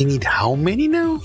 I need how many now?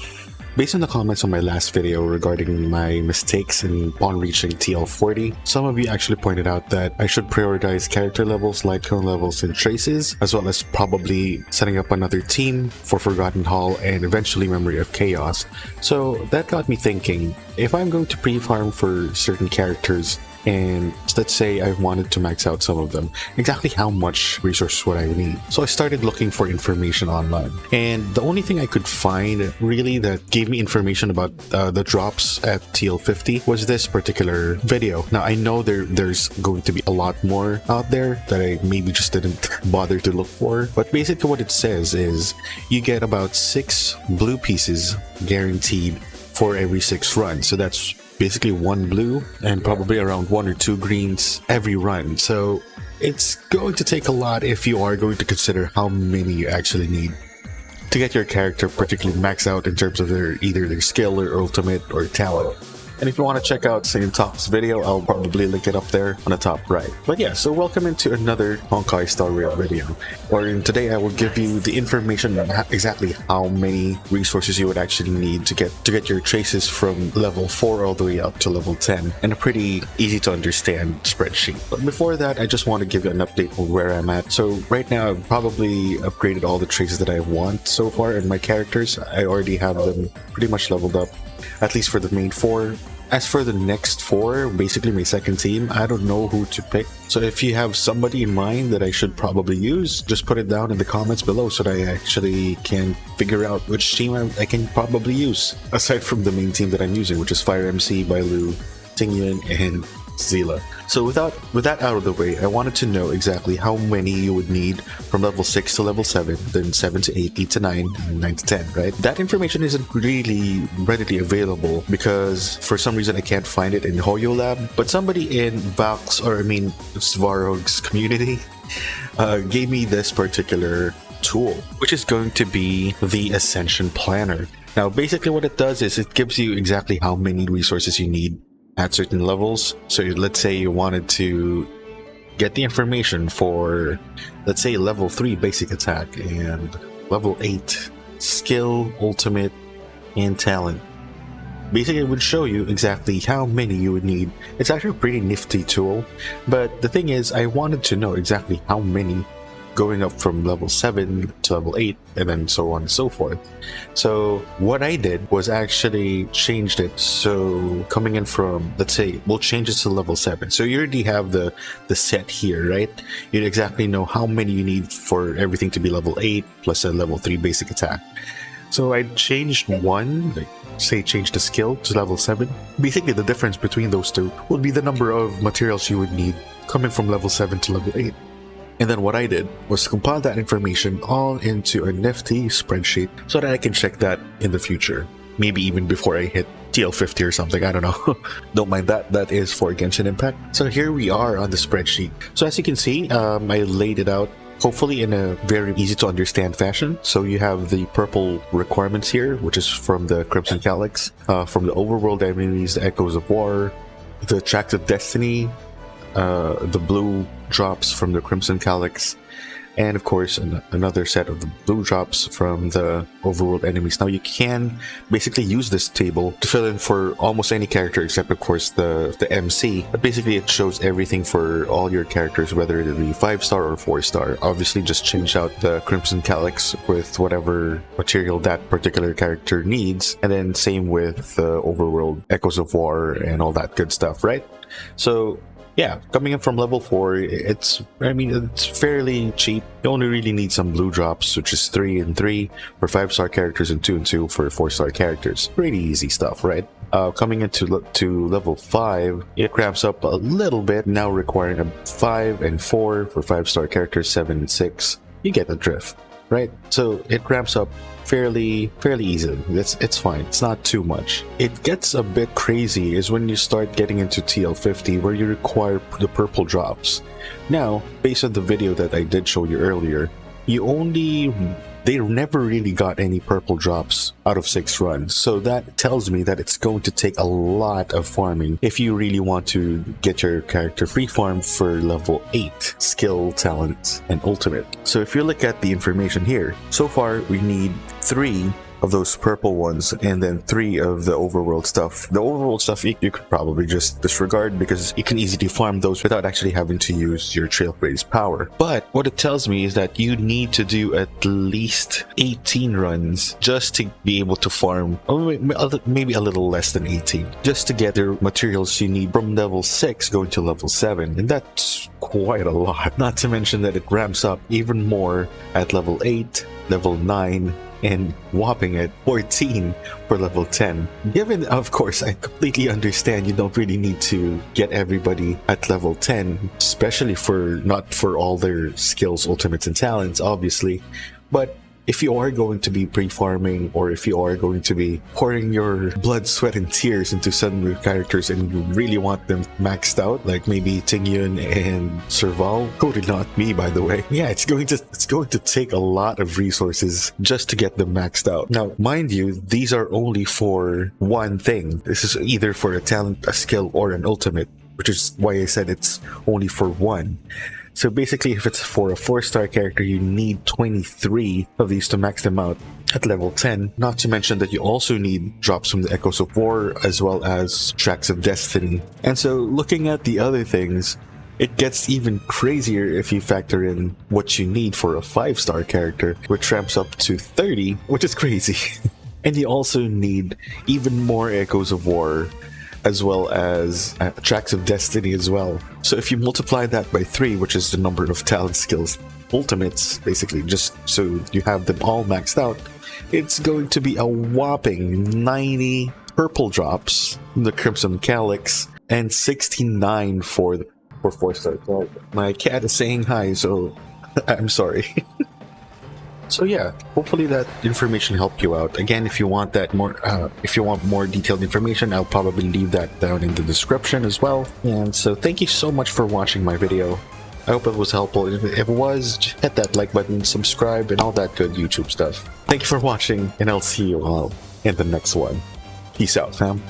Based on the comments on my last video regarding my mistakes upon reaching TL40, some of you actually pointed out that I should prioritize character levels, light cone levels, and traces, as well as probably setting up another team for Forgotten Hall and eventually Memory of Chaos. So that got me thinking, if I'm going to pre-farm for certain characters, and let's say I wanted to max out some of them, exactly how much resources would I need? So I started looking for information online, and the only thing I could find really that gave me information about the drops at TL50 was this particular video. Now I know there's going to be a lot more out there that I maybe just didn't bother to look for, but basically what it says is you get about 6 blue pieces guaranteed for every 6 runs. So that's basically 1 blue and probably around 1 or 2 greens every run. So it's going to take a lot if you are going to consider how many you actually need to get your character particularly maxed out in terms of either their skill or ultimate or talent. And if you want to check out Same Talk's video, I'll probably link it up there on the top right. But yeah, so welcome into another Honkai Star Rail video, wherein today I will give you the information on exactly how many resources you would actually need to get your traces from level 4 all the way up to level 10 in a pretty easy to understand spreadsheet. But before that, I just want to give you an update on where I'm at. So right now, I've probably upgraded all the traces that I want so far in my characters. I already have them pretty much leveled up, at least for the main 4. As for the next 4, basically my second team, I don't know who to pick. So if you have somebody in mind that I should probably use, just put it down in the comments below so that I actually can figure out which team I can probably use, aside from the main team that I'm using, which is Fire MC, Bailu, Tingyun, and Zila. So with that out of the way, I wanted to know exactly how many you would need from level 6 to level 7, then 7 to 8, 8 to 9, and 9 to 10, right? That information isn't really readily available because for some reason I can't find it in Hoyo Lab, but somebody in Svarog's community gave me this particular tool, which is going to be the Ascension Planner. Now basically what it does is it gives you exactly how many resources you need at certain levels. So let's say you wanted to get the information for, let's say, level 3 basic attack and level 8 skill, ultimate, and talent. Basically it would show you exactly how many you would need. It's actually a pretty nifty tool, but the thing is I wanted to know exactly how many going up from level 7 to level 8 and then so on and so forth. So what I did was actually changed it. So coming in from, let's say, we'll change it to level 7. So you already have the set here, right? You'd exactly know how many you need for everything to be level 8 plus a level 3 basic attack. So I changed one, like say change the skill to level 7. Basically the difference between those two would be the number of materials you would need coming from level 7 to level 8. And then what I did was compile that information all into a nifty spreadsheet so that I can check that in the future. Maybe even before I hit TL50 or something, I don't know. Don't mind that, that is for Genshin Impact. So here we are on the spreadsheet. So as you can see, I laid it out hopefully in a very easy to understand fashion. So you have the purple requirements here, which is from the Crimson Calyx, from the overworld enemies, the Echoes of War, the Tracks of Destiny, the blue drops from the Crimson Calyx, and of course another set of the blue drops from the overworld enemies. Now you can basically use this table to fill in for almost any character except of course the MC, but basically it shows everything for all your characters, whether it be 5-star or 4-star. Obviously just change out the Crimson Calyx with whatever material that particular character needs, and then same with the overworld Echoes of War and all that good stuff, right? So yeah, coming in from level 4, it's fairly cheap. You only really need some blue drops, which is 3 and 3 for 5-star characters and 2 and 2 for 4-star characters. Pretty easy stuff, right? Coming into level 5, it ramps up a little bit, now requiring a 5 and 4 for 5-star characters, 7 and 6. You get the drift, right? So it ramps up fairly easily. It's fine. It's not too much. It gets a bit crazy is when you start getting into TL50 where you require the purple drops. Now, based on the video that I did show you earlier, they never really got any purple drops out of 6 runs. So that tells me that it's going to take a lot of farming if you really want to get your character free farm for level 8 skill, talent, and ultimate. So if you look at the information here, so far we need 3 of those purple ones and then 3 of the overworld stuff. The overworld stuff you could probably just disregard because you can easily farm those without actually having to use your Trailblaze power. But what it tells me is that you need to do at least 18 runs just to be able to farm, or maybe a little less than 18, just to get the materials you need from level 6 going to level 7, and that's quite a lot. Not to mention that it ramps up even more at level 8, level 9, and whopping at 14 for level 10. Given, of course, I completely understand you don't really need to get everybody at level 10, especially not for all their skills, ultimates, and talents, obviously, but if you are going to be pre-farming, or if you are going to be pouring your blood, sweat, and tears into some new characters and you really want them maxed out, like maybe Tingyun and Serval, totally not me, by the way. Yeah, it's going to take a lot of resources just to get them maxed out. Now, mind you, these are only for one thing. This is either for a talent, a skill, or an ultimate, which is why I said it's only for one. So basically, if it's for a 4-star character, you need 23 of these to max them out at level 10. Not to mention that you also need drops from the Echoes of War as well as Tracks of Destiny. And so looking at the other things, it gets even crazier if you factor in what you need for a 5-star character, which ramps up to 30, which is crazy. And you also need even more Echoes of War, as well as Tracks of Destiny as well. So if you multiply that by 3, which is the number of talent, skills, ultimates, basically, just so you have them all maxed out, it's going to be a whopping 90 purple drops from the Crimson Calyx and 69 for 4-star character. My cat is saying hi, so I'm sorry. So yeah, hopefully that information helped you out. Again, if you want more detailed information, I'll probably leave that down in the description as well. And so thank you so much for watching my video. I hope it was helpful. If it was, just hit that like button, subscribe, and all that good YouTube stuff. Thank you for watching, and I'll see you all in the next one. Peace out, fam.